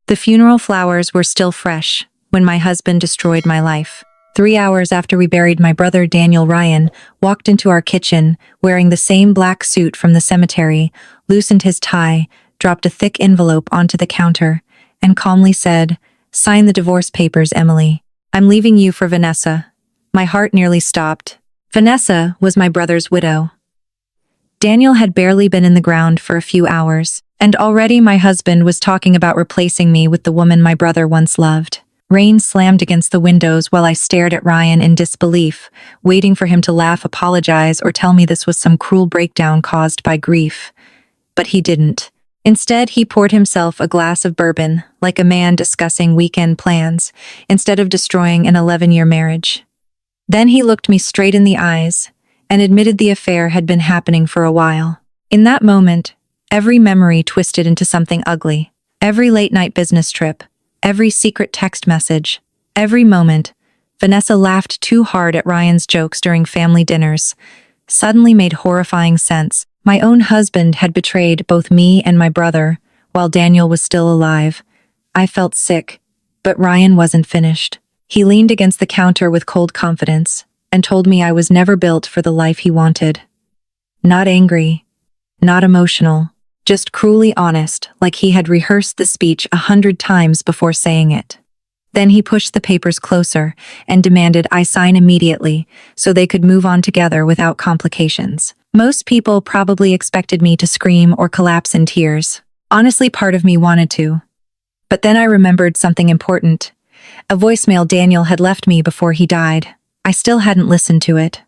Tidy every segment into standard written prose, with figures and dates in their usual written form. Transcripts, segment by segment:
The funeral flowers were still fresh when my husband destroyed my life. 3 hours after we buried my brother, Daniel Ryan walked into our kitchen wearing the same black suit from the cemetery, loosened his tie, dropped a thick envelope onto the counter, and calmly said, "Sign the divorce papers, Emily. I'm leaving you for Vanessa." My heart nearly stopped. Vanessa was my brother's widow. Daniel had barely been in the ground for a few hours, and already my husband was talking about replacing me with the woman my brother once loved. Rain slammed against the windows while I stared at Ryan in disbelief, waiting for him to laugh, apologize, or tell me this was some cruel breakdown caused by grief. But he didn't. Instead, he poured himself a glass of bourbon, like a man discussing weekend plans, instead of destroying an 11-year marriage. Then he looked me straight in the eyes and admitted the affair had been happening for a while. In that moment, every memory twisted into something ugly. Every late-night business trip, every secret text message, every moment Vanessa laughed too hard at Ryan's jokes during family dinners suddenly made horrifying sense. My own husband had betrayed both me and my brother while Daniel was still alive. I felt sick, but Ryan wasn't finished. He leaned against the counter with cold confidence and told me I was never built for the life he wanted. Not angry, not emotional, just cruelly honest, like he had rehearsed the speech 100 times before saying it. Then he pushed the papers closer and demanded I sign immediately so they could move on together without complications. Most people probably expected me to scream or collapse in tears. Honestly, part of me wanted to. But then I remembered something important. A voicemail Daniel had left me before he died. I still hadn't listened to it.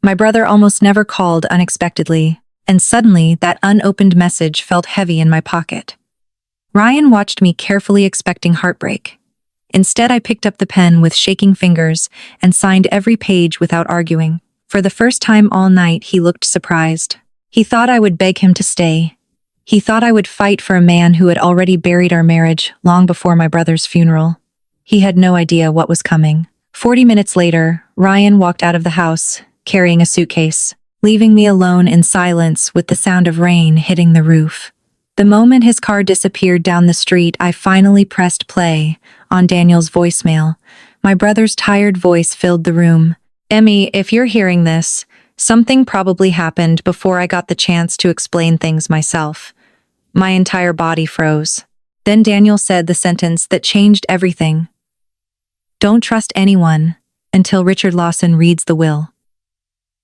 My brother almost never called unexpectedly, and suddenly that unopened message felt heavy in my pocket. Ryan watched me carefully, expecting heartbreak. Instead, I picked up the pen with shaking fingers and signed every page without arguing. For the first time all night, he looked surprised. He thought I would beg him to stay. He thought I would fight for a man who had already buried our marriage long before my brother's funeral. He had no idea what was coming. 40 minutes later, Ryan walked out of the house, carrying a suitcase, leaving me alone in silence with the sound of rain hitting the roof. The moment his car disappeared down the street, I finally pressed play on Daniel's voicemail. My brother's tired voice filled the room. "Emmy, if you're hearing this, something probably happened before I got the chance to explain things myself." My entire body froze. Then Daniel said the sentence that changed everything. "Don't trust anyone until Richard Lawson reads the will."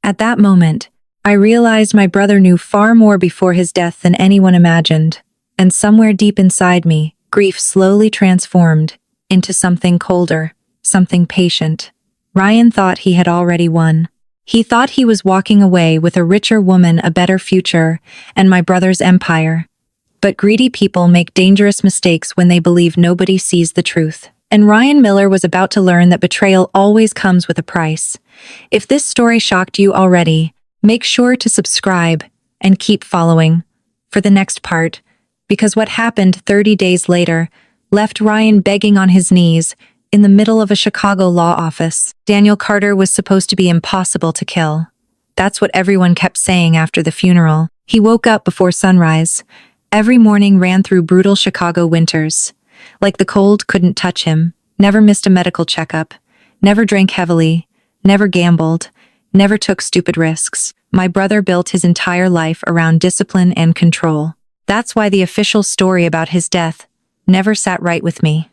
At that moment, I realized my brother knew far more before his death than anyone imagined, and somewhere deep inside me, grief slowly transformed into something colder, something patient. Ryan thought he had already won. He thought he was walking away with a richer woman, a better future, and my brother's empire. But greedy people make dangerous mistakes when they believe nobody sees the truth. And Ryan Miller was about to learn that betrayal always comes with a price. If this story shocked you already, make sure to subscribe and keep following for the next part, because what happened 30 days later left Ryan begging on his knees in the middle of a Chicago law office. Daniel Carter was supposed to be impossible to kill. That's what everyone kept saying after the funeral. He woke up before sunrise. Every morning ran through brutal Chicago winters. Like the cold couldn't touch him, never missed a medical checkup, never drank heavily, never gambled, never took stupid risks. My brother built his entire life around discipline and control. That's why the official story about his death never sat right with me.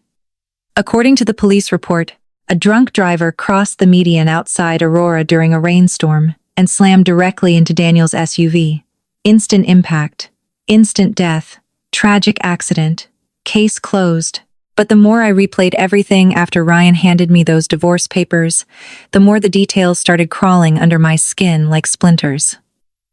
According to the police report, a drunk driver crossed the median outside Aurora during a rainstorm and slammed directly into Daniel's SUV. Instant impact, instant death, tragic accident. Case closed. But the more I replayed everything after Ryan handed me those divorce papers, the more the details started crawling under my skin like splinters.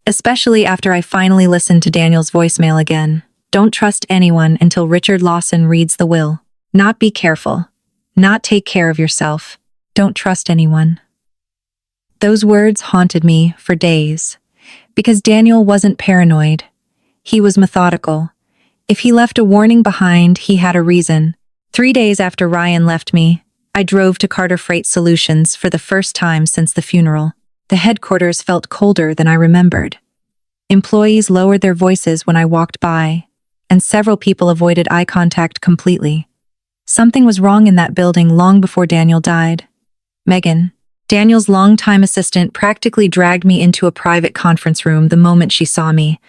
Especially after I finally listened to Daniel's voicemail again. Don't trust anyone until Richard Lawson reads the will. Not be careful. Not take care of yourself. Don't trust anyone. Those words haunted me for days. Because Daniel wasn't paranoid. He was methodical. If he left a warning behind, he had a reason. 3 days after Ryan left me, I drove to Carter Freight Solutions for the first time since the funeral. The headquarters felt colder than I remembered. Employees lowered their voices when I walked by, and several people avoided eye contact completely. Something was wrong in that building long before Daniel died. Megan, Daniel's longtime assistant, practically dragged me into a private conference room the moment she saw me.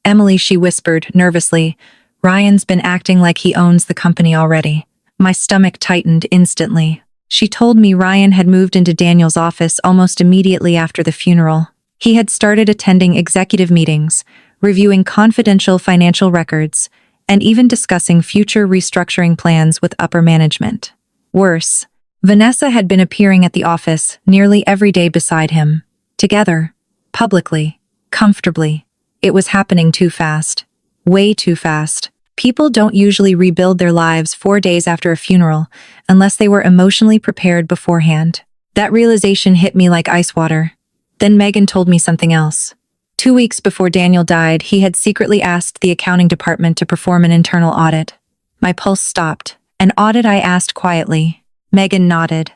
Emily, she whispered, nervously, Ryan's been acting like he owns the company already. My stomach tightened instantly. She told me Ryan had moved into Daniel's office almost immediately after the funeral. He had started attending executive meetings, reviewing confidential financial records, and even discussing future restructuring plans with upper management. Worse, Vanessa had been appearing at the office nearly every day beside him. Together, publicly, comfortably. It was happening too fast. Way too fast. People don't usually rebuild their lives 4 days after a funeral unless they were emotionally prepared beforehand. That realization hit me like ice water. Then Megan told me something else. 2 weeks before Daniel died, he had secretly asked the accounting department to perform an internal audit. My pulse stopped. An audit, I asked quietly. Megan nodded.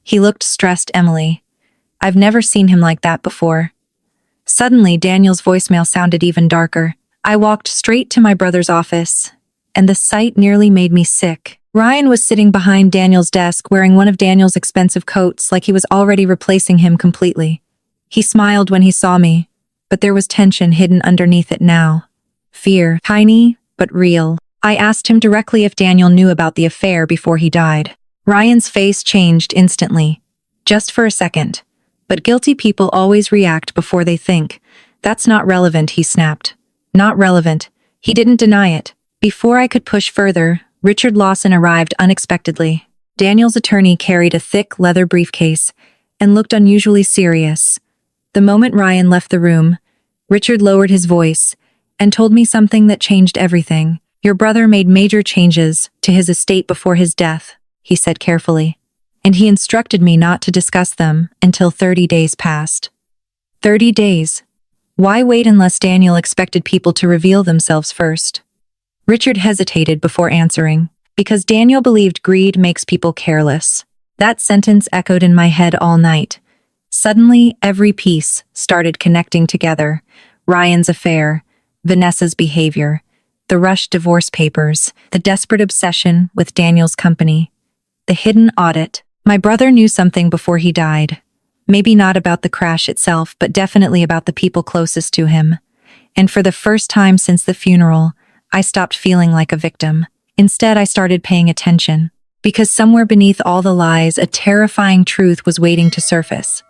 He looked stressed, Emily. I've never seen him like that before. Suddenly, Daniel's voicemail sounded even darker. I walked straight to my brother's office, and the sight nearly made me sick. Ryan was sitting behind Daniel's desk wearing one of Daniel's expensive coats like he was already replacing him completely. He smiled when he saw me, but there was tension hidden underneath it now. Fear, tiny but real. I asked him directly if Daniel knew about the affair before he died. Ryan's face changed instantly. Just for a second. But guilty people always react before they think. That's not relevant, he snapped. Not relevant. He didn't deny it. Before I could push further, Richard Lawson arrived unexpectedly. Daniel's attorney carried a thick leather briefcase and looked unusually serious. The moment Ryan left the room, Richard lowered his voice and told me something that changed everything. Your brother made major changes to his estate before his death, he said carefully, and he instructed me not to discuss them until 30 days passed. 30 days. Why wait unless Daniel expected people to reveal themselves first? Richard hesitated before answering, because Daniel believed greed makes people careless. That sentence echoed in my head all night. Suddenly, every piece started connecting together. Ryan's affair, Vanessa's behavior, the rushed divorce papers, the desperate obsession with Daniel's company, the hidden audit. My brother knew something before he died. Maybe not about the crash itself, but definitely about the people closest to him. And for the first time since the funeral, I stopped feeling like a victim. Instead, I started paying attention. Because somewhere beneath all the lies, a terrifying truth was waiting to surface.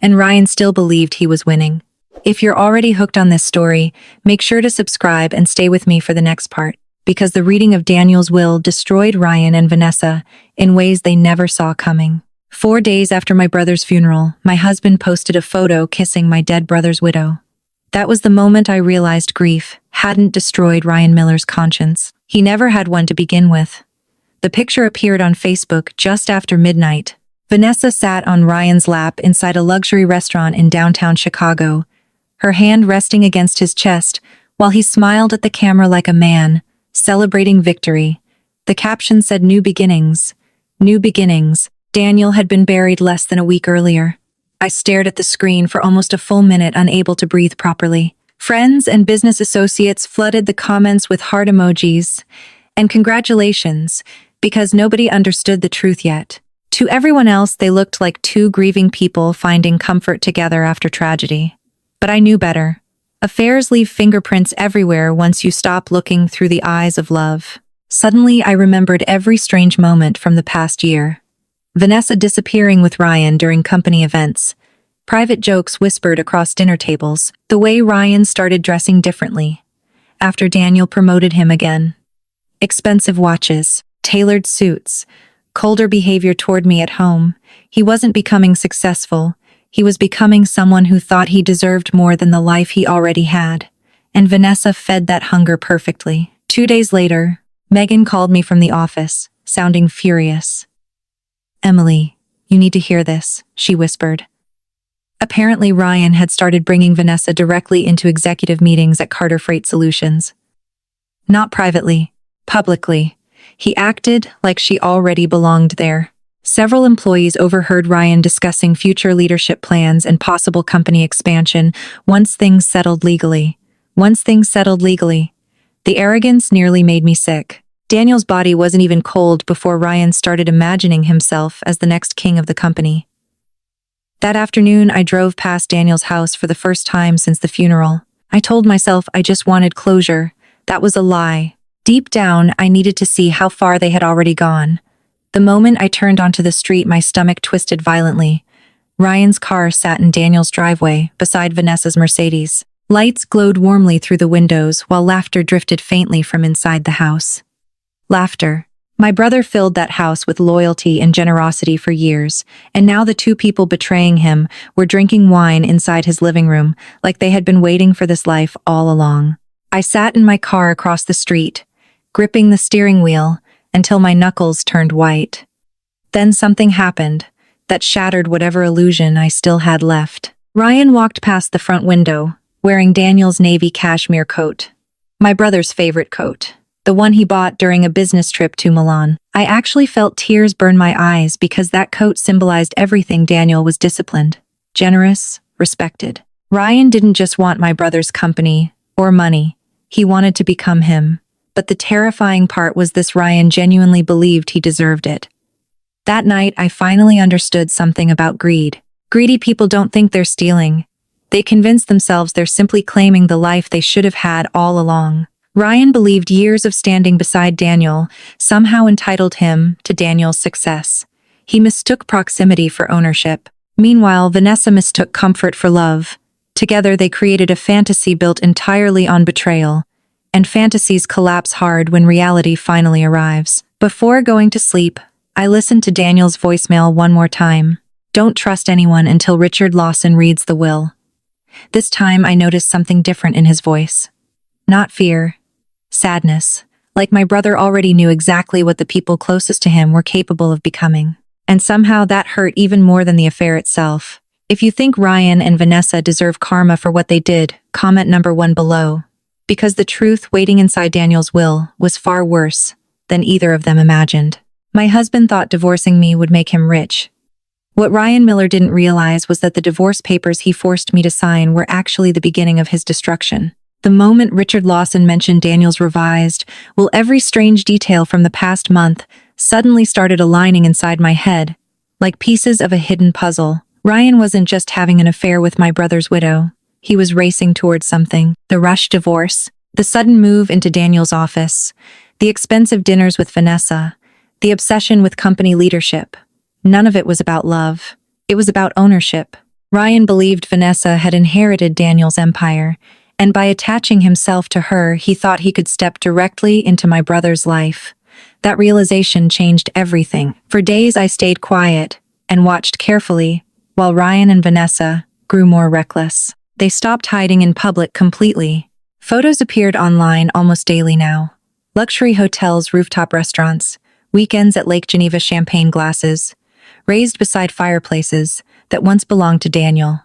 And Ryan still believed he was winning. If you're already hooked on this story, make sure to subscribe and stay with me for the next part. Because the reading of Daniel's will destroyed Ryan and Vanessa in ways they never saw coming. 4 days after my brother's funeral, my husband posted a photo kissing my dead brother's widow. That was the moment I realized grief hadn't destroyed Ryan Miller's conscience. He never had one to begin with. The picture appeared on Facebook just after midnight. Vanessa sat on Ryan's lap inside a luxury restaurant in downtown Chicago, her hand resting against his chest while he smiled at the camera like a man, celebrating victory. The caption said, "New beginnings. New beginnings." Daniel had been buried less than a week earlier. I stared at the screen for almost a full minute, unable to breathe properly. Friends and business associates flooded the comments with heart emojis and congratulations, because nobody understood the truth yet. To everyone else, they looked like two grieving people finding comfort together after tragedy. But I knew better. Affairs leave fingerprints everywhere once you stop looking through the eyes of love. Suddenly, I remembered every strange moment from the past year. Vanessa disappearing with Ryan during company events, private jokes whispered across dinner tables, the way Ryan started dressing differently after Daniel promoted him again. Expensive watches, tailored suits, colder behavior toward me at home. He wasn't becoming successful. He was becoming someone who thought he deserved more than the life he already had. And Vanessa fed that hunger perfectly. 2 days later, Megan called me from the office, sounding furious. "Emily, you need to hear this," she whispered. Apparently, Ryan had started bringing Vanessa directly into executive meetings at Carter Freight Solutions. Not privately, publicly. He acted like she already belonged there. Several employees overheard Ryan discussing future leadership plans and possible company expansion once things settled legally. The arrogance nearly made me sick. Daniel's body wasn't even cold before Ryan started imagining himself as the next king of the company. That afternoon, I drove past Daniel's house for the first time since the funeral. I told myself I just wanted closure. That was a lie. Deep down, I needed to see how far they had already gone. The moment I turned onto the street, my stomach twisted violently. Ryan's car sat in Daniel's driveway, beside Vanessa's Mercedes. Lights glowed warmly through the windows, while laughter drifted faintly from inside the house. Laughter. My brother filled that house with loyalty and generosity for years, and now the two people betraying him were drinking wine inside his living room, like they had been waiting for this life all along. I sat in my car across the street, gripping the steering wheel until my knuckles turned white. Then something happened that shattered whatever illusion I still had left. Ryan walked past the front window, wearing Daniel's navy cashmere coat. My brother's favorite coat. The one he bought during a business trip to Milan. I actually felt tears burn my eyes because that coat symbolized everything. Daniel was disciplined, generous, respected. Ryan didn't just want my brother's company or money. He wanted to become him. But the terrifying part was this: Ryan genuinely believed he deserved it. That night, I finally understood something about greed. Greedy people don't think they're stealing. They convince themselves they're simply claiming the life they should have had all along. Ryan believed years of standing beside Daniel somehow entitled him to Daniel's success. He mistook proximity for ownership. Meanwhile, Vanessa mistook comfort for love. Together, they created a fantasy built entirely on betrayal. And fantasies collapse hard when reality finally arrives. Before going to sleep, I listened to Daniel's voicemail one more time. Don't trust anyone until Richard Lawson reads the will. This time, I noticed something different in his voice. Not fear. Sadness, like my brother already knew exactly what the people closest to him were capable of becoming. And somehow that hurt even more than the affair itself. If you think Ryan and Vanessa deserve karma for what they did, comment number 1 below. Because the truth waiting inside Daniel's will was far worse than either of them imagined. My husband thought divorcing me would make him rich. What Ryan Miller didn't realize was that the divorce papers he forced me to sign were actually the beginning of his destruction. The moment Richard Lawson mentioned Daniel's revised will, every strange detail from the past month suddenly started aligning inside my head, like pieces of a hidden puzzle. Ryan wasn't just having an affair with my brother's widow. He was racing towards something. The rushed divorce, the sudden move into Daniel's office, the expensive dinners with Vanessa, the obsession with company leadership. None of it was about love. It was about ownership. Ryan believed Vanessa had inherited Daniel's empire, and by attaching himself to her, he thought he could step directly into my brother's life. That realization changed everything. For days, I stayed quiet and watched carefully while Ryan and Vanessa grew more reckless. They stopped hiding in public completely. Photos appeared online almost daily now. Luxury hotels, rooftop restaurants, weekends at Lake Geneva, champagne glasses, raised beside fireplaces that once belonged to Daniel.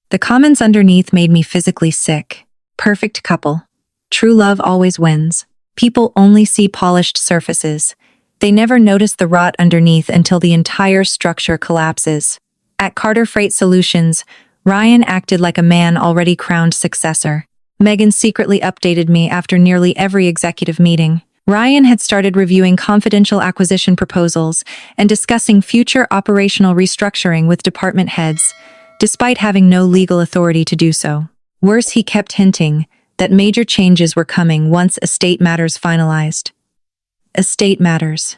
The comments underneath made me physically sick. Perfect couple. True love always wins. People only see polished surfaces. They never notice the rot underneath until the entire structure collapses. At Carter Freight Solutions, Ryan acted like a man already crowned successor. Megan secretly updated me after nearly every executive meeting. Ryan had started reviewing confidential acquisition proposals and discussing future operational restructuring with department heads, despite having no legal authority to do so. Worse, he kept hinting that major changes were coming once estate matters finalized. Estate matters.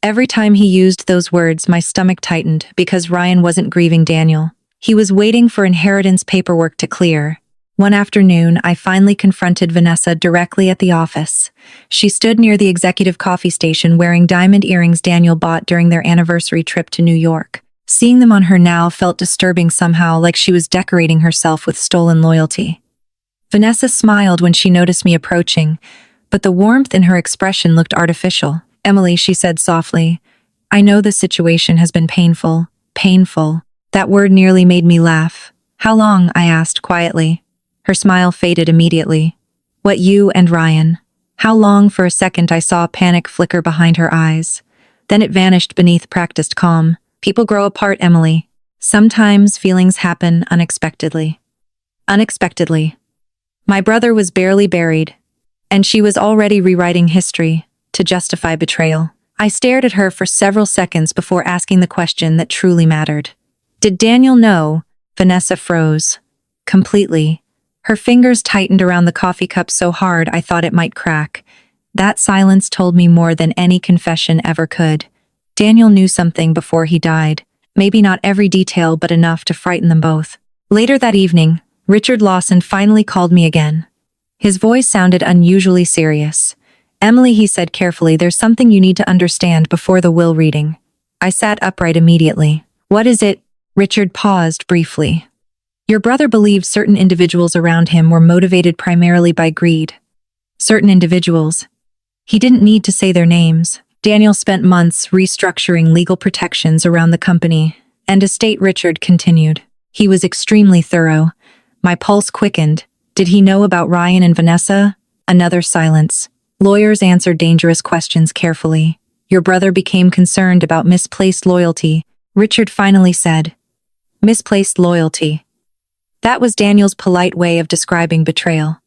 Every time he used those words, my stomach tightened because Ryan wasn't grieving Daniel. He was waiting for inheritance paperwork to clear. One afternoon, I finally confronted Vanessa directly at the office. She stood near the executive coffee station wearing diamond earrings Daniel bought during their anniversary trip to New York. Seeing them on her now felt disturbing somehow, like she was decorating herself with stolen loyalty. Vanessa smiled when she noticed me approaching, but the warmth in her expression looked artificial. "Emily," she said softly, "I know this situation has been painful. Painful." That word nearly made me laugh. "How long?" I asked quietly. Her smile faded immediately. "What, you and Ryan?" How long? For a second I saw panic flicker behind her eyes. Then it vanished beneath practiced calm. "People grow apart, Emily. Sometimes feelings happen unexpectedly." Unexpectedly. My brother was barely buried, and she was already rewriting history. to justify betrayal. I stared at her for several seconds before asking the question that truly mattered. Did Daniel know? Vanessa froze. Completely. Her fingers tightened around the coffee cup so hard I thought it might crack. That silence told me more than any confession ever could. Daniel knew something before he died. Maybe not every detail, but enough to frighten them both. Later that evening, Richard Lawson finally called me again. His voice sounded unusually serious. "Emily," he said carefully, "there's something you need to understand before the will reading." I sat upright immediately. "What is it?" Richard paused briefly. "Your brother believed certain individuals around him were motivated primarily by greed. Certain individuals. He didn't need to say their names. Daniel spent months restructuring legal protections around the company and estate." Richard continued. "He was extremely thorough." My pulse quickened. "Did he know about Ryan and Vanessa?" Another silence. Lawyers answered dangerous questions carefully. "Your brother became concerned about misplaced loyalty," Richard finally said. Misplaced loyalty. That was Daniel's polite way of describing betrayal.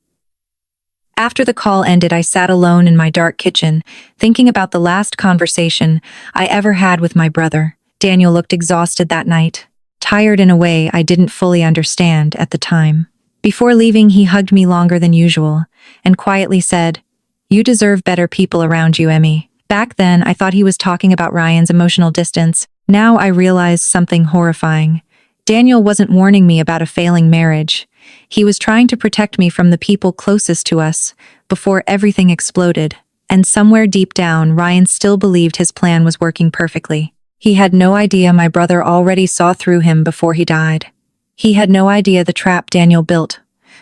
After the call ended, I sat alone in my dark kitchen, thinking about the last conversation I ever had with my brother. Daniel looked exhausted that night, tired in a way I didn't fully understand at the time. Before leaving, he hugged me longer than usual and quietly said, "You deserve better people around you, Emmy." Back then, I thought he was talking about Ryan's emotional distance. Now I realized something horrifying. Daniel wasn't warning me about a failing marriage. He was trying to protect me from the people closest to us before everything exploded. And somewhere deep down, Ryan still believed his plan was working perfectly. He had no idea my brother already saw through him before he died. He had no idea the trap Daniel built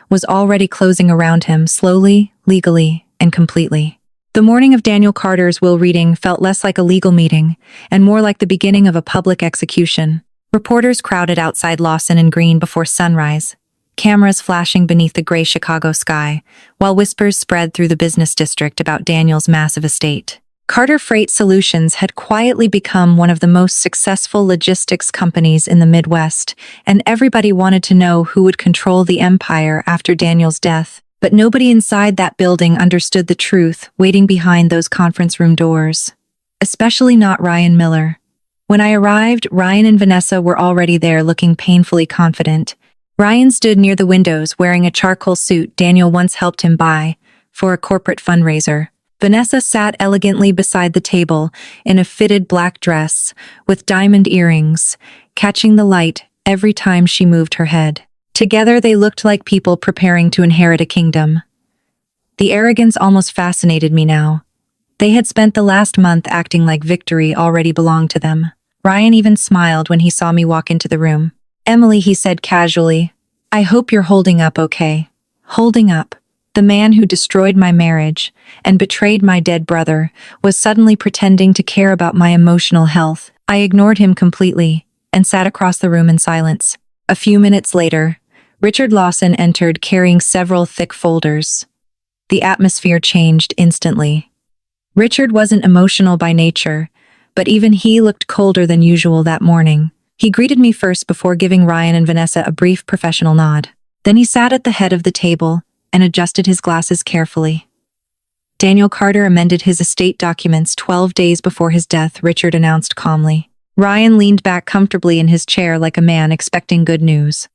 was already closing around him, slowly, legally, and completely. The morning of Daniel Carter's will reading felt less like a legal meeting and more like the beginning of a public execution. Reporters crowded outside Lawson and Green before sunrise, cameras flashing beneath the gray Chicago sky, while whispers spread through the business district about Daniel's massive estate. Carter Freight Solutions had quietly become one of the most successful logistics companies in the Midwest, and everybody wanted to know who would control the empire after Daniel's death. But nobody inside that building understood the truth waiting behind those conference room doors. Especially not Ryan Miller. When I arrived, Ryan and Vanessa were already there, looking painfully confident. Ryan stood near the windows wearing a charcoal suit Daniel once helped him buy for a corporate fundraiser. Vanessa sat elegantly beside the table in a fitted black dress with diamond earrings, catching the light every time she moved her head. Together they looked like people preparing to inherit a kingdom. The arrogance almost fascinated me now. They had spent the last month acting like victory already belonged to them. Ryan even smiled when he saw me walk into the room. "Emily," he said casually, "I hope you're holding up okay." Holding up. The man who destroyed my marriage and betrayed my dead brother was suddenly pretending to care about my emotional health. I ignored him completely and sat across the room in silence. A few minutes later, Richard Lawson entered carrying several thick folders. The atmosphere changed instantly. Richard wasn't emotional by nature, but even he looked colder than usual that morning. He greeted me first before giving Ryan and Vanessa a brief professional nod. Then he sat at the head of the table and adjusted his glasses carefully. "Daniel Carter amended his estate documents 12 days before his death," Richard announced calmly. Ryan leaned back comfortably in his chair like a man expecting good news.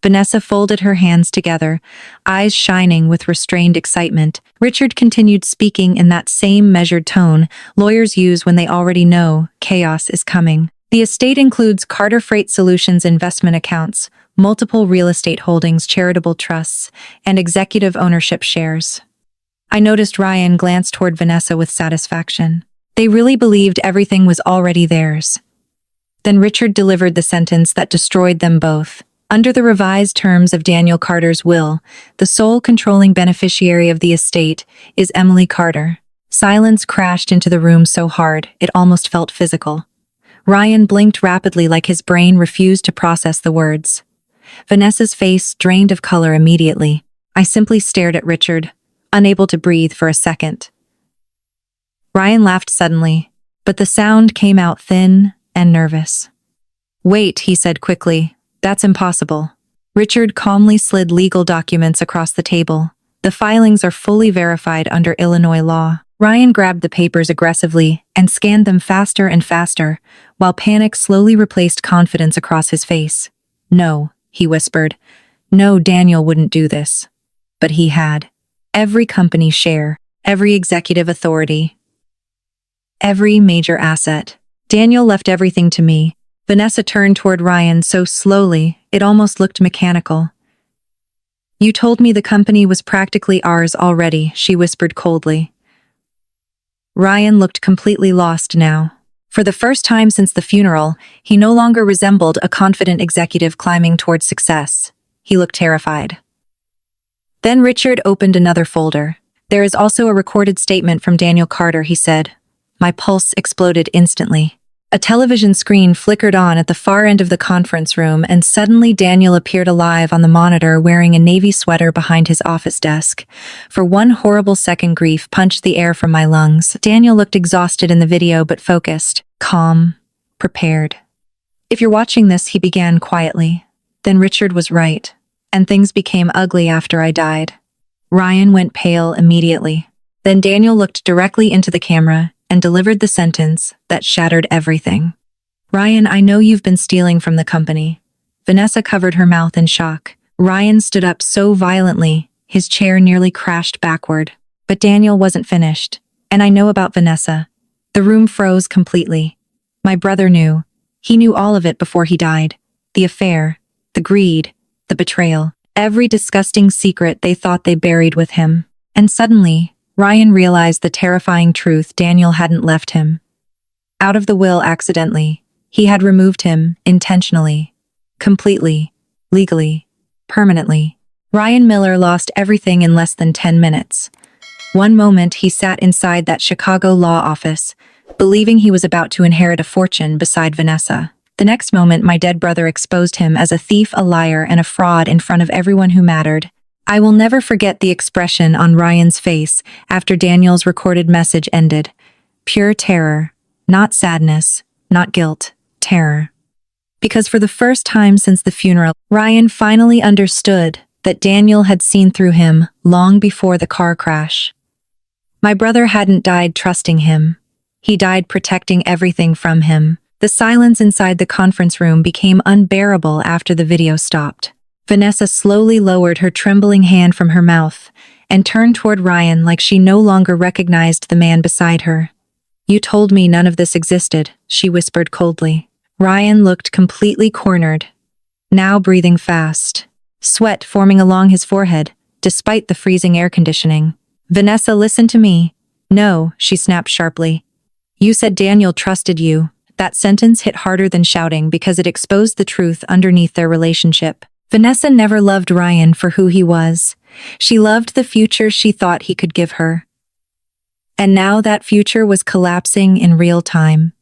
Vanessa folded her hands together, eyes shining with restrained excitement. Richard continued speaking in that same measured tone lawyers use when they already know chaos is coming. "The estate includes Carter Freight Solutions investment accounts, multiple real estate holdings, charitable trusts, and executive ownership shares." I noticed Ryan glance toward Vanessa with satisfaction. They really believed everything was already theirs. Then Richard delivered the sentence that destroyed them both. Under the revised terms of Daniel Carter's will, the sole controlling beneficiary of the estate is Emily Carter. Silence crashed into the room so hard it almost felt physical. Ryan blinked rapidly like his brain refused to process the words. Vanessa's face drained of color immediately. I simply stared at Richard, unable to breathe for a second. Ryan laughed suddenly, but the sound came out thin and nervous. "Wait," he said quickly. "That's impossible." Richard calmly slid legal documents across the table. "The filings are fully verified under Illinois law. Ryan grabbed the papers aggressively and scanned them faster and faster, while panic slowly replaced confidence across his face. "No," he whispered. "No, Daniel wouldn't do this." But he had. Every company share, every executive authority, every major asset. Daniel left everything to me. Vanessa turned toward Ryan so slowly, it almost looked mechanical. "You told me the company was practically ours already," she whispered coldly. Ryan looked completely lost now. For the first time since the funeral, he no longer resembled a confident executive climbing toward success. He looked terrified. Then Richard opened another folder. "There is also a recorded statement from Daniel Carter," he said. My pulse exploded instantly. A television screen flickered on at the far end of the conference room, and suddenly Daniel appeared alive on the monitor wearing a navy sweater behind his office desk. For one horrible second, grief punched the air from my lungs. Daniel looked exhausted in the video but focused, calm, prepared. "If you're watching this," he began quietly, "then Richard was right, and things became ugly after I died." Ryan went pale immediately. Then Daniel looked directly into the camera and delivered the sentence that shattered everything. "Ryan, I know you've been stealing from the company." Vanessa covered her mouth in shock. Ryan stood up so violently, his chair nearly crashed backward. But Daniel wasn't finished. "And I know about Vanessa." The room froze completely. My brother knew. He knew all of it before he died. The affair, the greed, the betrayal, every disgusting secret they thought they buried with him. And suddenly, Ryan realized the terrifying truth: Daniel hadn't left him out of the will accidentally. He had removed him intentionally, completely, legally, permanently. Ryan Miller lost everything in less than 10 minutes. One moment he sat inside that Chicago law office, believing he was about to inherit a fortune beside Vanessa. The next moment, my dead brother exposed him as a thief, a liar, and a fraud in front of everyone who mattered. I will never forget the expression on Ryan's face after Daniel's recorded message ended. Pure terror, not sadness, not guilt, terror. Because for the first time since the funeral, Ryan finally understood that Daniel had seen through him long before the car crash. My brother hadn't died trusting him. He died protecting everything from him. The silence inside the conference room became unbearable after the video stopped. Vanessa slowly lowered her trembling hand from her mouth and turned toward Ryan like she no longer recognized the man beside her. "You told me none of this existed," she whispered coldly. Ryan looked completely cornered, now breathing fast, sweat forming along his forehead, despite the freezing air conditioning. "Vanessa, listen to me." "No," she snapped sharply. "You said Daniel trusted you." That sentence hit harder than shouting because it exposed the truth underneath their relationship. Vanessa never loved Ryan for who he was. She loved the future she thought he could give her. And now that future was collapsing in real time.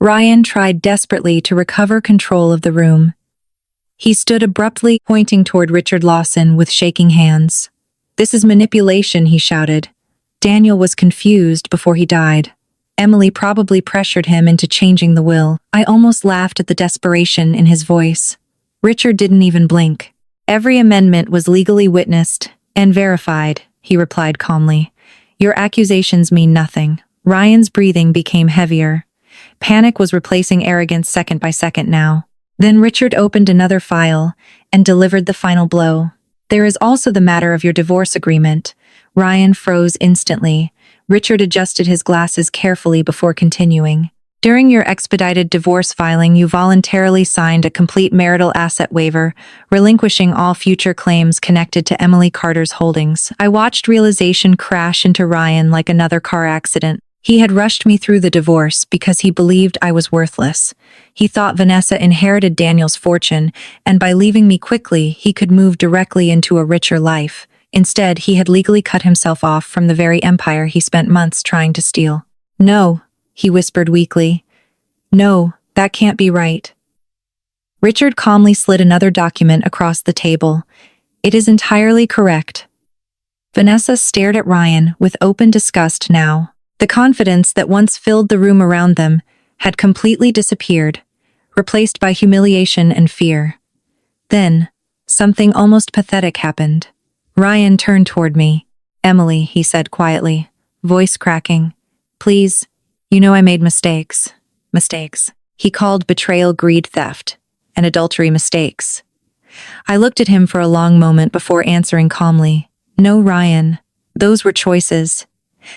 Ryan tried desperately to recover control of the room. He stood abruptly, pointing toward Richard Lawson with shaking hands. "This is manipulation," he shouted. "Daniel was confused before he died. Emily probably pressured him into changing the will." I almost laughed at the desperation in his voice. Richard didn't even blink. "Every amendment was legally witnessed and verified," he replied calmly. "Your accusations mean nothing." Ryan's breathing became heavier. Panic was replacing arrogance second by second now. Then Richard opened another file and delivered the final blow. "There is also the matter of your divorce agreement." Ryan froze instantly. Richard adjusted his glasses carefully before continuing. "During your expedited divorce filing, you voluntarily signed a complete marital asset waiver, relinquishing all future claims connected to Emily Carter's holdings." I watched realization crash into Ryan like another car accident. He had rushed me through the divorce because he believed I was worthless. He thought Vanessa inherited Daniel's fortune, and by leaving me quickly, he could move directly into a richer life. Instead, he had legally cut himself off from the very empire he spent months trying to steal. "No," he whispered weakly. "No, that can't be right." Richard calmly slid another document across the table. "It is entirely correct." Vanessa stared at Ryan with open disgust now. The confidence that once filled the room around them had completely disappeared, replaced by humiliation and fear. Then, something almost pathetic happened. Ryan turned toward me. "Emily," he said quietly, voice cracking. Please, you know I made mistakes. Mistakes. He called betrayal, greed, theft, and adultery mistakes. I looked at him for a long moment before answering calmly. No, Ryan. Those were choices.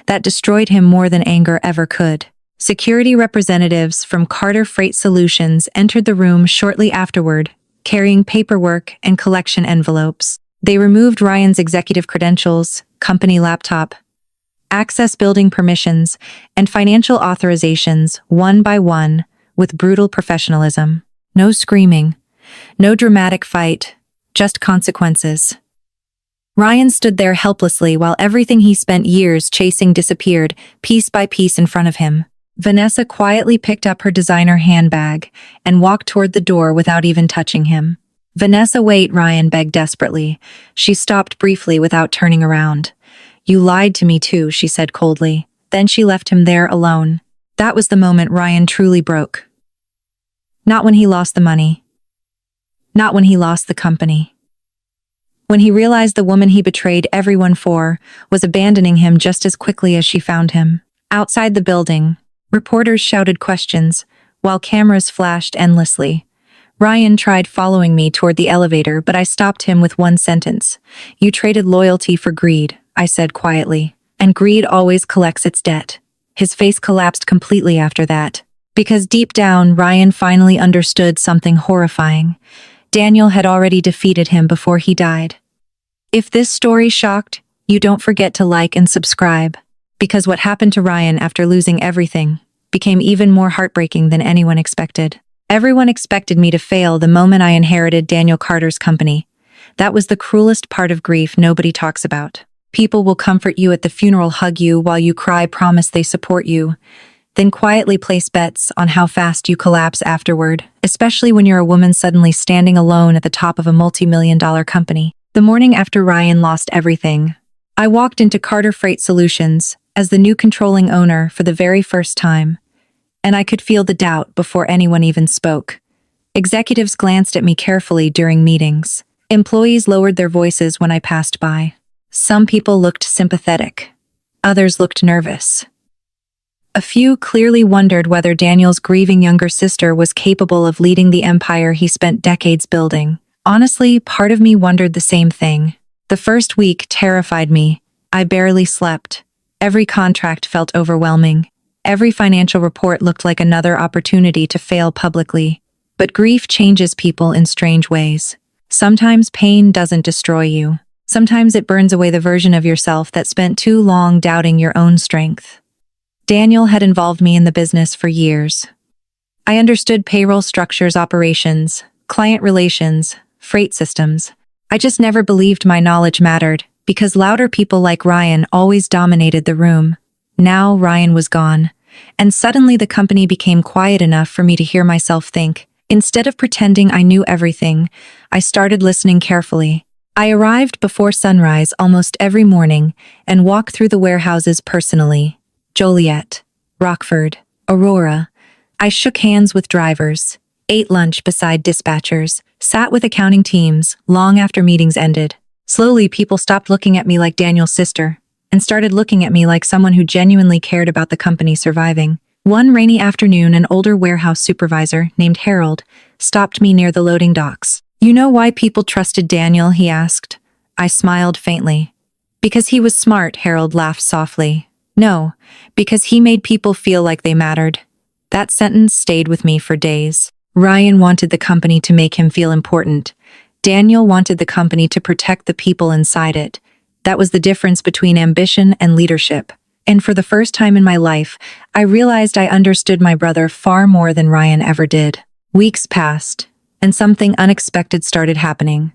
That destroyed him more than anger ever could. Security representatives from Carter Freight Solutions entered the room shortly afterward, carrying paperwork and collection envelopes. They removed Ryan's executive credentials, company laptop, access building permissions, and financial authorizations one by one with brutal professionalism. No screaming, no dramatic fight, just consequences. Ryan stood there helplessly while everything he spent years chasing disappeared, piece by piece in front of him. Vanessa quietly picked up her designer handbag and walked toward the door without even touching him. Vanessa, wait, Ryan begged desperately. She stopped briefly without turning around. You lied to me too, she said coldly. Then she left him there alone. That was the moment Ryan truly broke. Not when he lost the money. Not when he lost the company. When he realized the woman he betrayed everyone for was abandoning him just as quickly as she found him. Outside the building, reporters shouted questions, while cameras flashed endlessly. Ryan tried following me toward the elevator, but I stopped him with one sentence. You traded loyalty for greed, I said quietly. And greed always collects its debt. His face collapsed completely after that. Because deep down, Ryan finally understood something horrifying. Daniel had already defeated him before he died. If this story shocked, you don't forget to like and subscribe. Because what happened to Ryan after losing everything became even more heartbreaking than anyone expected. Everyone expected me to fail the moment I inherited Daniel Carter's company. That was the cruelest part of grief nobody talks about. People will comfort you at the funeral, hug you while you cry, promise they support you, then quietly place bets on how fast you collapse afterward, especially when you're a woman suddenly standing alone at the top of a multi-million-dollar company. The morning after Ryan lost everything, I walked into Carter Freight Solutions as the new controlling owner for the very first time, and I could feel the doubt before anyone even spoke. Executives glanced at me carefully during meetings. Employees lowered their voices when I passed by. Some people looked sympathetic. Others looked nervous. A few clearly wondered whether Daniel's grieving younger sister was capable of leading the empire he spent decades building. Honestly, part of me wondered the same thing. The first week terrified me. I barely slept. Every contract felt overwhelming. Every financial report looked like another opportunity to fail publicly. But grief changes people in strange ways. Sometimes pain doesn't destroy you. Sometimes it burns away the version of yourself that spent too long doubting your own strength. Daniel had involved me in the business for years. I understood payroll structures, operations, client relations, freight systems. I just never believed my knowledge mattered, because louder people like Ryan always dominated the room. Now Ryan was gone, and suddenly the company became quiet enough for me to hear myself think. Instead of pretending I knew everything, I started listening carefully. I arrived before sunrise almost every morning and walked through the warehouses personally. Joliet, Rockford, Aurora. I shook hands with drivers, ate lunch beside dispatchers, sat with accounting teams long after meetings ended. Slowly, people stopped looking at me like Daniel's sister and started looking at me like someone who genuinely cared about the company surviving. One rainy afternoon, an older warehouse supervisor named Harold stopped me near the loading docks. You know why people trusted Daniel? He asked. I smiled faintly. Because he was smart, Harold laughed softly. No, because he made people feel like they mattered. That sentence stayed with me for days. Ryan wanted the company to make him feel important. Daniel wanted the company to protect the people inside it. That was the difference between ambition and leadership. And for the first time in my life, I realized I understood my brother far more than Ryan ever did. Weeks passed, and something unexpected started happening.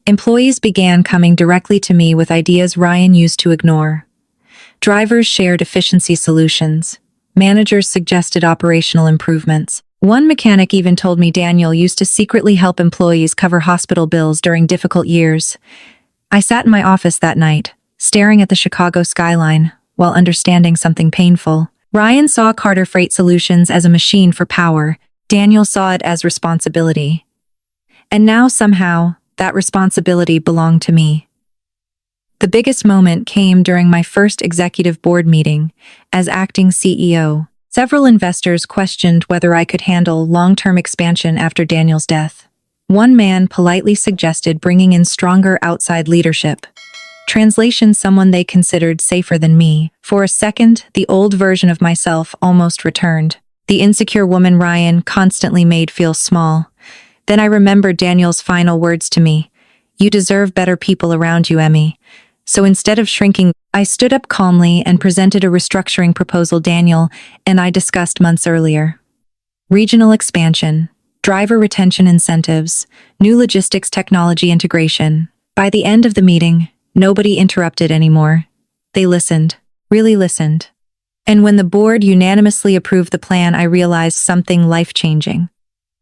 Employees began coming directly to me with ideas Ryan used to ignore. Drivers shared efficiency solutions. Managers suggested operational improvements. One mechanic even told me Daniel used to secretly help employees cover hospital bills during difficult years. I sat in my office that night, staring at the Chicago skyline, while understanding something painful. Ryan saw Carter Freight Solutions as a machine for power. Daniel saw it as responsibility. And now somehow, that responsibility belonged to me. The biggest moment came during my first executive board meeting as acting CEO. Several investors questioned whether I could handle long-term expansion after Daniel's death. One man politely suggested bringing in stronger outside leadership. Translation: someone they considered safer than me. For a second, the old version of myself almost returned. The insecure woman Ryan constantly made feel small. Then I remembered Daniel's final words to me. "You deserve better people around you, Emmy." So instead of shrinking, I stood up calmly and presented a restructuring proposal Daniel and I discussed months earlier. Regional expansion, driver retention incentives, new logistics technology integration. By the end of the meeting, nobody interrupted anymore. They listened, really listened. And when the board unanimously approved the plan, I realized something life-changing.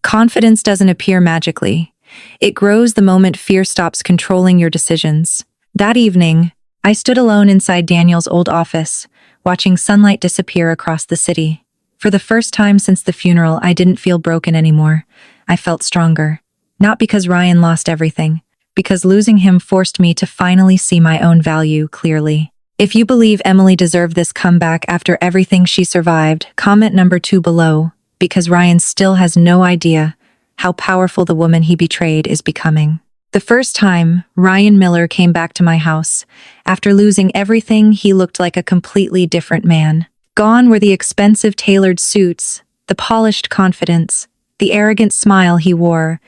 Confidence doesn't appear magically. It grows the moment fear stops controlling your decisions. That evening, I stood alone inside Daniel's old office, watching sunlight disappear across the city. For the first time since the funeral, I didn't feel broken anymore. I felt stronger. Not because Ryan lost everything, because losing him forced me to finally see my own value clearly. If you believe Emily deserved this comeback after everything she survived, comment number 2 below, because Ryan still has no idea how powerful the woman he betrayed is becoming. The first time Ryan Miller came back to my house, after losing everything, he looked like a completely different man. Gone were the expensive tailored suits, the polished confidence, the arrogant smile he wore,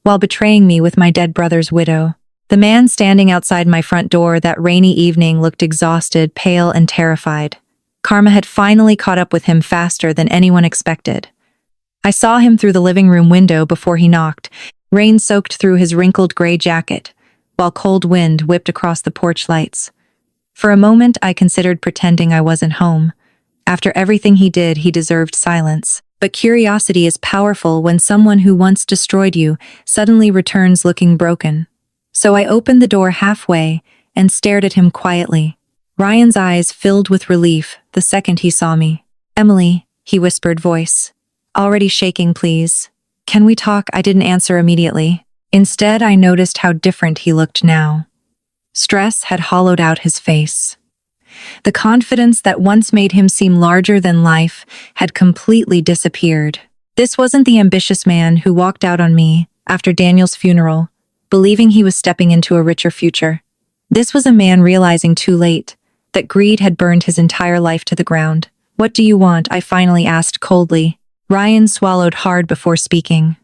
while betraying me with my dead brother's widow. The man standing outside my front door that rainy evening looked exhausted, pale, and terrified. Karma had finally caught up with him faster than anyone expected. I saw him through the living room window before he knocked. Rain soaked through his wrinkled gray jacket, while cold wind whipped across the porch lights. For a moment, I considered pretending I wasn't home. After everything he did, he deserved silence. But curiosity is powerful when someone who once destroyed you suddenly returns looking broken. So I opened the door halfway and stared at him quietly. Ryan's eyes filled with relief the second he saw me. "Emily," he whispered, voice already shaking, "please. Can we talk?" I didn't answer immediately. Instead, I noticed how different he looked now. Stress had hollowed out his face. The confidence that once made him seem larger than life had completely disappeared. This wasn't the ambitious man who walked out on me after Daniel's funeral, believing he was stepping into a richer future. This was a man realizing too late that greed had burned his entire life to the ground. "What do you want?" I finally asked coldly. Ryan swallowed hard before speaking.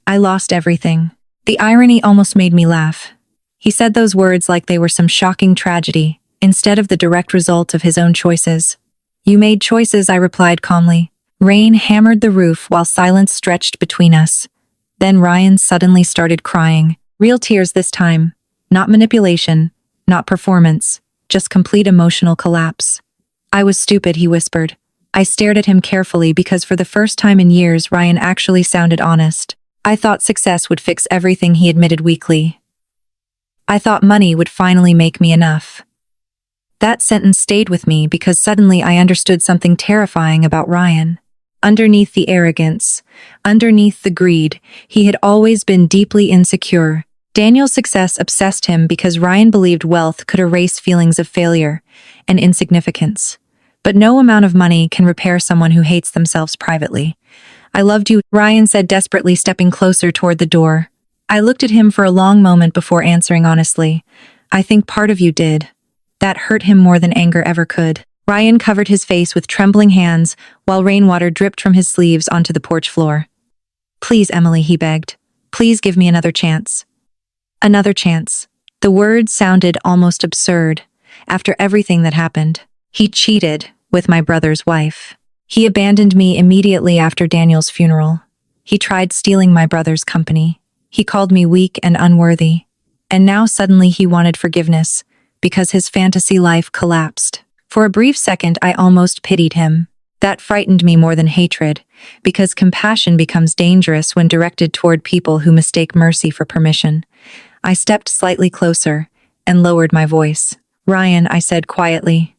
"I lost everything." The irony almost made me laugh. He said those words like they were some shocking tragedy, instead of the direct result of his own choices. "You made choices," I replied calmly. Rain hammered the roof while silence stretched between us. Then Ryan suddenly started crying. Real tears this time. Not manipulation, not performance, just complete emotional collapse. "I was stupid," he whispered. I stared at him carefully because for the first time in years, Ryan actually sounded honest. "I thought success would fix everything," he admitted weakly. "I thought money would finally make me enough." That sentence stayed with me because suddenly I understood something terrifying about Ryan. Underneath the arrogance, underneath the greed, he had always been deeply insecure. Daniel's success obsessed him because Ryan believed wealth could erase feelings of failure and insignificance. But no amount of money can repair someone who hates themselves privately. "I loved you," Ryan said desperately, stepping closer toward the door. I looked at him for a long moment before answering honestly. "I think part of you did." That hurt him more than anger ever could. Ryan covered his face with trembling hands while rainwater dripped from his sleeves onto the porch floor. "Please, Emily," he begged. "Please give me another chance." Another chance. The word sounded almost absurd after everything that happened. He cheated with my brother's wife. He abandoned me immediately after Daniel's funeral. He tried stealing my brother's company. He called me weak and unworthy. And now suddenly he wanted forgiveness because his fantasy life collapsed. For a brief second, I almost pitied him. That frightened me more than hatred, because compassion becomes dangerous when directed toward people who mistake mercy for permission. I stepped slightly closer and lowered my voice. "Ryan," I said quietly,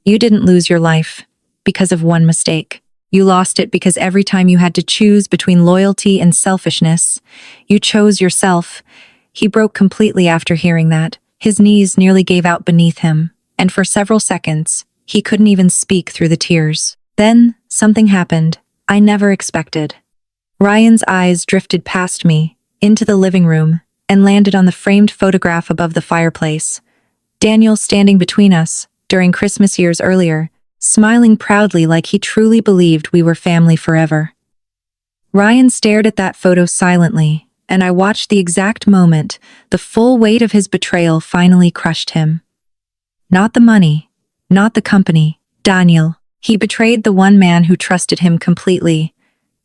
"you didn't lose your life because of one mistake. You lost it because every time you had to choose between loyalty and selfishness, you chose yourself." He broke completely after hearing that. His knees nearly gave out beneath him, and for several seconds, he couldn't even speak through the tears. Then, something happened I never expected. Ryan's eyes drifted past me, into the living room, and landed on the framed photograph above the fireplace. Daniel standing between us, during Christmas years earlier, smiling proudly like he truly believed we were family forever. Ryan stared at that photo silently, and I watched the exact moment the full weight of his betrayal finally crushed him. Not the money, not the company, Daniel. He betrayed the one man who trusted him completely.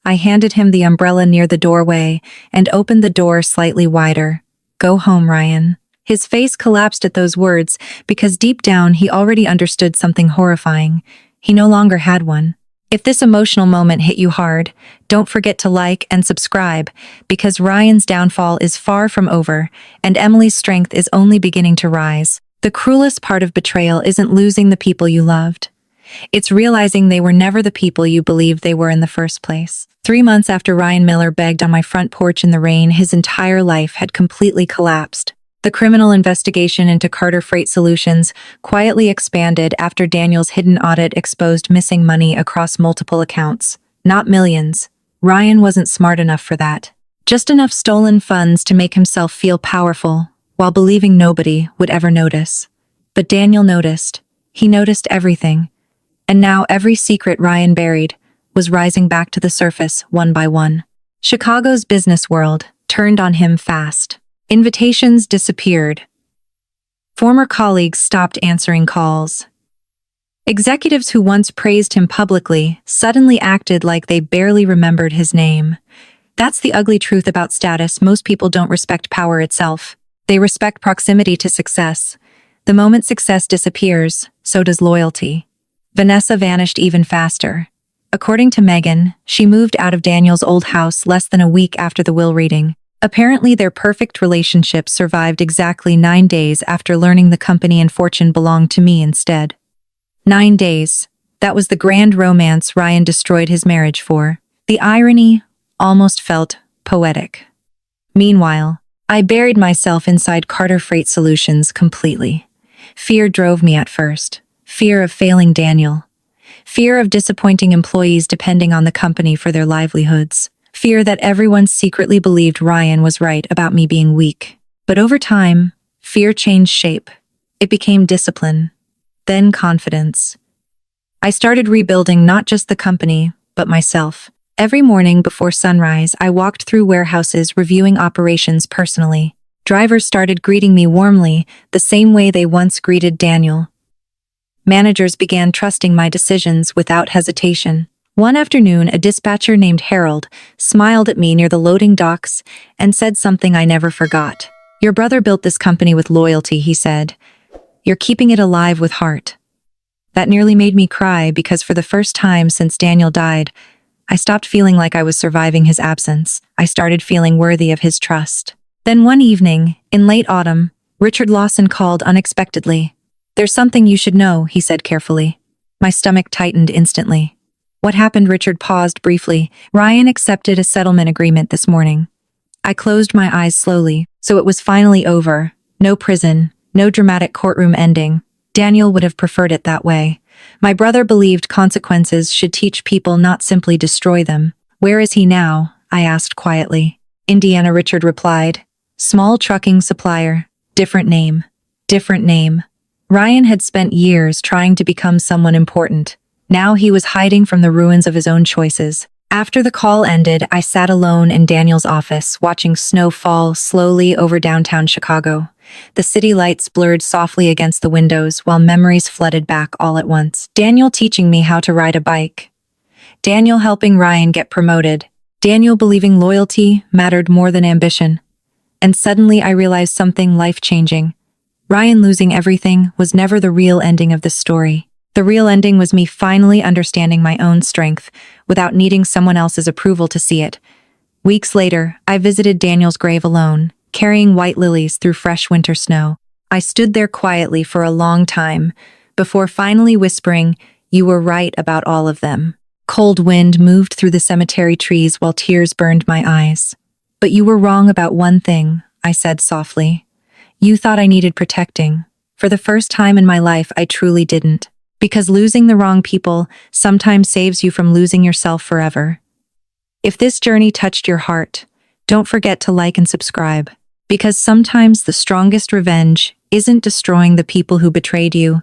I handed him the umbrella near the doorway and opened the door slightly wider. Go home, Ryan. His face collapsed at those words because deep down he already understood something horrifying. He no longer had one. If this emotional moment hit you hard, don't forget to like and subscribe, because Ryan's downfall is far from over, and Emily's strength is only beginning to rise. The cruelest part of betrayal isn't losing the people you loved. It's realizing they were never the people you believed they were in the first place. 3 months after Ryan Miller begged on my front porch in the rain, his entire life had completely collapsed. The criminal investigation into Carter Freight Solutions quietly expanded after Daniel's hidden audit exposed missing money across multiple accounts. Not millions. Ryan wasn't smart enough for that. Just enough stolen funds to make himself feel powerful, while believing nobody would ever notice. But Daniel noticed. He noticed everything. And now every secret Ryan buried was rising back to the surface one by one. Chicago's business world turned on him fast. Invitations disappeared. Former colleagues stopped answering calls. Executives who once praised him publicly suddenly acted like they barely remembered his name. That's the ugly truth about status. Most people don't respect power itself. They respect proximity to success. The moment success disappears, so does loyalty. Vanessa vanished even faster. According to Megan, she moved out of Daniel's old house less than a week after the will reading. Apparently, their perfect relationship survived exactly 9 days after learning the company and fortune belonged to me instead. 9 days. That was the grand romance Ryan destroyed his marriage for. The irony almost felt poetic. Meanwhile, I buried myself inside Carter Freight Solutions completely. Fear drove me at first. Fear of failing Daniel. Fear of disappointing employees depending on the company for their livelihoods. Fear that everyone secretly believed Ryan was right about me being weak. But over time, fear changed shape. It became discipline, then confidence. I started rebuilding not just the company, but myself. Every morning before sunrise, I walked through warehouses reviewing operations personally. Drivers started greeting me warmly, the same way they once greeted Daniel. Managers began trusting my decisions without hesitation. One afternoon, a dispatcher named Harold smiled at me near the loading docks and said something I never forgot. "Your brother built this company with loyalty," he said. "You're keeping it alive with heart." That nearly made me cry because for the first time since Daniel died, I stopped feeling like I was surviving his absence. I started feeling worthy of his trust. Then one evening, in late autumn, Richard Lawson called unexpectedly. "There's something you should know," he said carefully. My stomach tightened instantly. "What happened?" Richard paused briefly. "Ryan accepted a settlement agreement this morning." I closed my eyes slowly. So it was finally over. No prison, no dramatic courtroom ending. Daniel would have preferred it that way. My brother believed consequences should teach people, not simply destroy them. "Where is he now?" I asked quietly. "Indiana," Richard replied. "Small trucking supplier. Different name. Different name." Ryan had spent years trying to become someone important. Now he was hiding from the ruins of his own choices. After the call ended, I sat alone in Daniel's office, watching snow fall slowly over downtown Chicago. The city lights blurred softly against the windows while memories flooded back all at once. Daniel teaching me how to ride a bike. Daniel helping Ryan get promoted. Daniel believing loyalty mattered more than ambition. And suddenly I realized something life-changing. Ryan losing everything was never the real ending of this story. The real ending was me finally understanding my own strength without needing someone else's approval to see it. Weeks later, I visited Daniel's grave alone, carrying white lilies through fresh winter snow. I stood there quietly for a long time, before finally whispering, "You were right about all of them." Cold wind moved through the cemetery trees while tears burned my eyes. "But you were wrong about one thing," I said softly. You thought I needed protecting. For the first time in my life, I truly didn't. Because losing the wrong people sometimes saves you from losing yourself forever. If this journey touched your heart, don't forget to like and subscribe. Because sometimes the strongest revenge isn't destroying the people who betrayed you.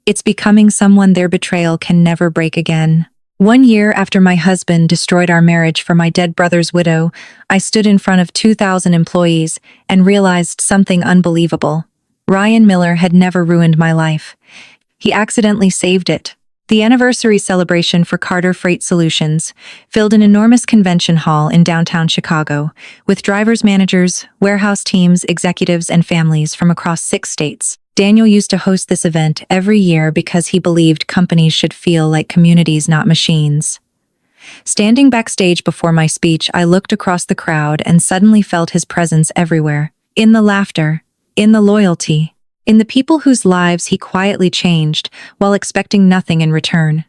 It's becoming someone their betrayal can never break again. 1 year after my husband destroyed our marriage for my dead brother's widow, I stood in front of 2,000 employees and realized something unbelievable. Ryan Miller had never ruined my life. He accidentally saved it. The anniversary celebration for Carter Freight Solutions filled an enormous convention hall in downtown Chicago, with drivers, managers, warehouse teams, executives, and families from across 6 states. Daniel used to host this event every year because he believed companies should feel like communities, not machines. Standing backstage before my speech, I looked across the crowd and suddenly felt his presence everywhere. In the laughter, in the loyalty, in the people whose lives he quietly changed while expecting nothing in return.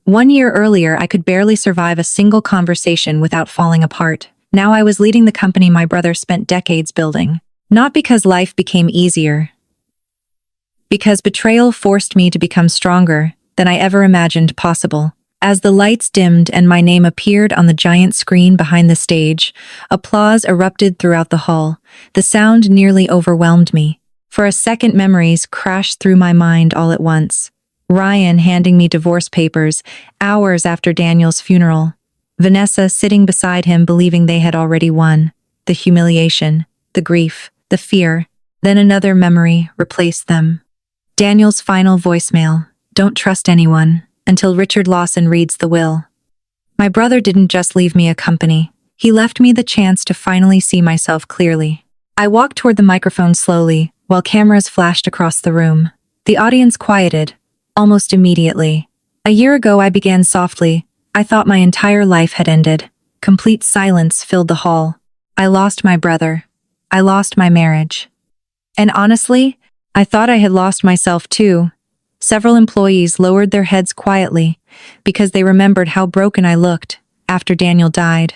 1 year earlier, I could barely survive a single conversation without falling apart. Now I was leading the company my brother spent decades building. Not because life became easier, because betrayal forced me to become stronger than I ever imagined possible. As the lights dimmed and my name appeared on the giant screen behind the stage, applause erupted throughout the hall. The sound nearly overwhelmed me. For a second, memories crashed through my mind all at once. Ryan handing me divorce papers hours after Daniel's funeral. Vanessa sitting beside him believing they had already won. The humiliation, the grief, the fear. Then another memory replaced them. Daniel's final voicemail, "Don't trust anyone until Richard Lawson reads the will." My brother didn't just leave me a company. He left me the chance to finally see myself clearly. I walked toward the microphone slowly, while cameras flashed across the room. The audience quieted, almost immediately. A year ago, I began softly. I thought my entire life had ended. Complete silence filled the hall. I lost my brother. I lost my marriage. And honestly, I thought I had lost myself too. Several employees lowered their heads quietly because they remembered how broken I looked after Daniel died.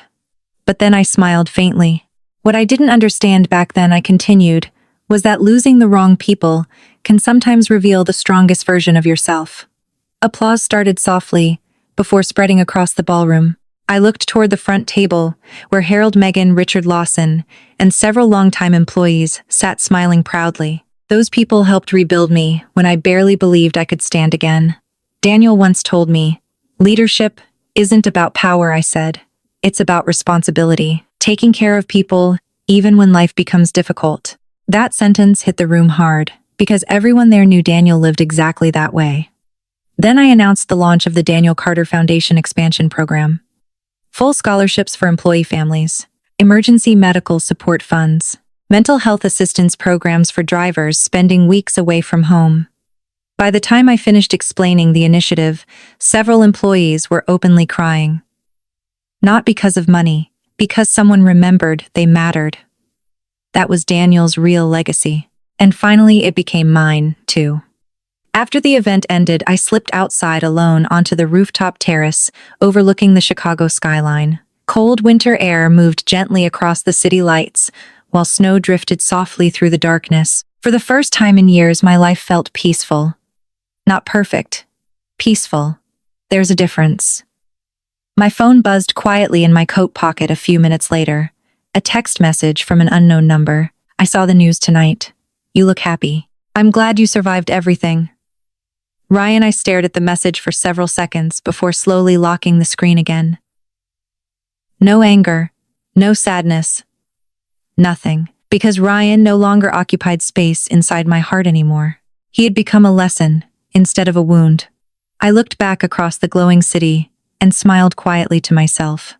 But then I smiled faintly. What I didn't understand back then, I continued, was that losing the wrong people can sometimes reveal the strongest version of yourself. Applause started softly before spreading across the ballroom. I looked toward the front table where Harold, Megan, Richard Lawson, and several longtime employees sat smiling proudly. Those people helped rebuild me when I barely believed I could stand again. Daniel once told me, "Leadership isn't about power," I said. "It's about responsibility, taking care of people even when life becomes difficult." That sentence hit the room hard because everyone there knew Daniel lived exactly that way. Then I announced the launch of the Daniel Carter Foundation Expansion Program. Full scholarships for employee families, emergency medical support funds, mental health assistance programs for drivers spending weeks away from home. By the time I finished explaining the initiative, several employees were openly crying. Not because of money, because someone remembered they mattered. That was Daniel's real legacy. And finally, it became mine, too. After the event ended, I slipped outside alone onto the rooftop terrace overlooking the Chicago skyline. Cold winter air moved gently across the city lights, while snow drifted softly through the darkness. For the first time in years, my life felt peaceful. Not perfect. Peaceful. There's a difference. My phone buzzed quietly in my coat pocket a few minutes later. A text message from an unknown number. "I saw the news tonight. You look happy. I'm glad you survived everything." Ryan, I stared at the message for several seconds before slowly locking the screen again. No anger, no sadness, nothing, because Ryan no longer occupied space inside my heart anymore. He had become a lesson instead of a wound. I looked back across the glowing city and smiled quietly to myself.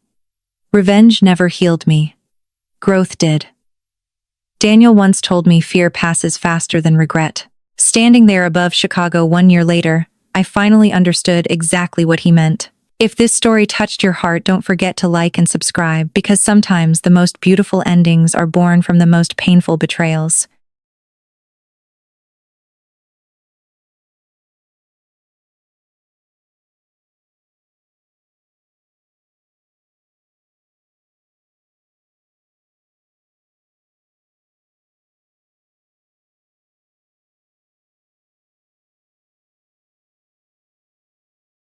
Revenge never healed me. Growth did. Daniel once told me fear passes faster than regret. Standing there above Chicago 1 year later, I finally understood exactly what he meant. If this story touched your heart, don't forget to like and subscribe, because sometimes the most beautiful endings are born from the most painful betrayals.